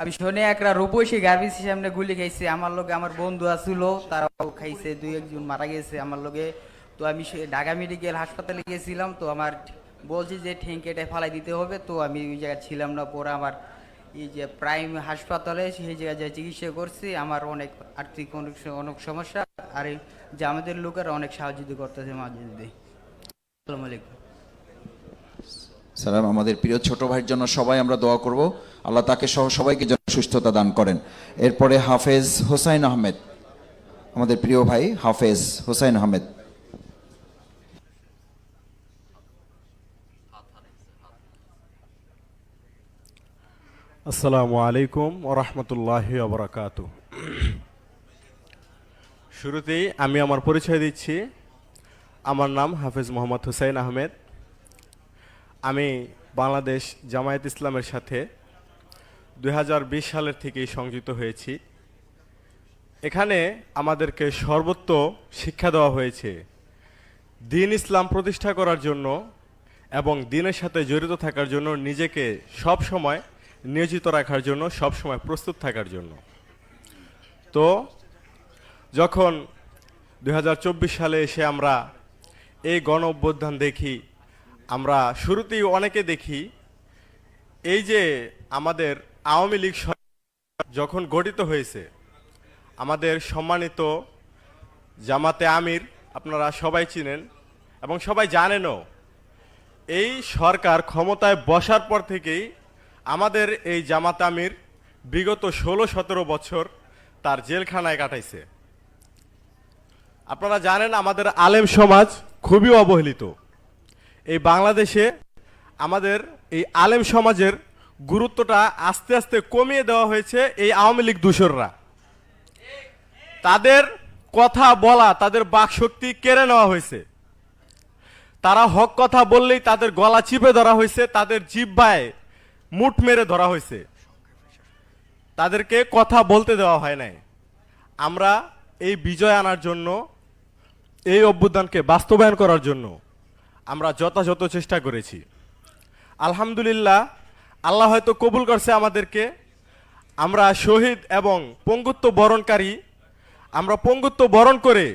আমি শোনে একটা রূপসী গার্মেন্টস সামনে গুলি খাইছে, আমার লগে আমার বন্ধু আছিল, তারাও খাইছে, দুই একজন মারা গেছে আমার লগে। তো আমি ঢাকা মেডিকেল হাসপাতালে গেছিলাম, তো আমার বলছি যে ঠ্যাং কেটে ফালাই দিতে হবে, তো আমি ওই জায়গায় ছিলাম না। পরে আমার এই যে প্রাইম হাসপাতালে সেই জায়গায় যে চিকিৎসা করছি, আমার অনেক আর্থিক অনেক অনেক সমস্যা। আর এই যে আমাদের লোকেরা অনেক সাহায্য করতেছে মাঝে মধ্যে। আসসালামু আলাইকুম। সালাম। আমাদের প্রিয় ছোট ভাইয়ের জন্য সবাই আমরা দোয়া করব, আল্লাহ তাকে সহ সবাইকে যেন সুস্থতা দান করেন। এরপরে হাফেজ হোসাইন আহমেদ, আমাদের প্রিয় ভাই হাফেজ হোসাইন আহমেদ। আসসালামু আলাইকুম ওরহমতুল্লাহি ওবরাকাতু। শুরুতেই আমি আমার পরিচয় দিচ্ছি। আমার নাম হাফেজ মোহাম্মদ হুসাইন আহমেদ। আমি বাংলাদেশ জামায়াত ইসলামের সাথে 2020 সালের থেকেই সংযুক্ত হয়েছি। এখানে আমাদেরকে সর্বত্র শিক্ষা দেওয়া হয়েছে দ্বীন ইসলাম প্রতিষ্ঠা করার জন্য এবং দ্বীনের সাথে জড়িত থাকার জন্য, নিজেকে সব সময় নিয়োজিত রাখার জন্য, সব সময় প্রস্তুত থাকার জন্য। তো যখন 2024 সালে এসে আমরা এই গণ অভ্যুত্থান দেখি, আমরা শুরুতেই অনেকে দেখি এই যে আমাদের আওয়ামী লীগ যখন গঠিত হয়েছে, আমাদের সম্মানিত জামাতে আমির আপনারা সবাই চিনেন এবং সবাই জানেনও, এই সরকার ক্ষমতায় বসার পর থেকেই আমাদের এই জামাত আমির বিগত 16-17 বছর তার জেলখানায় কাটাইছে। আপনারা জানেন আমাদের আলেম সমাজ খুবই অবহেলিত। এই বাংলাদেশে আমাদের এই আলেম সমাজের গুরুত্বটা আস্তে আস্তে কমিয়ে দেওয়া হয়েছে এই আওয়ামী লীগ দূষররা। তাদের কথা বলা, তাদের বাকশক্তি কেড়ে নেওয়া হয়েছে। তারা হক কথা বললেই তাদের গলা চিপে ধরা হয়েছে, তাদের জিহ্বায় মুঠ মেরে ধরা হয়েছে, তাদেরকে কথা বলতে দেওয়া হয় নাই। আমরা এই বিজয় আনার জন্য, এই অভ্যুত্থানকে বাস্তবায়ন করার জন্য আমরা যথাযথ চেষ্টা করেছি। আলহামদুলিল্লাহ, আল্লাহ হয়তো কবুল করছে আমাদেরকে। আমরা শহীদ এবং পঙ্গুত্ব বরণকারী, আমরা পঙ্গুত্ব বরণ করে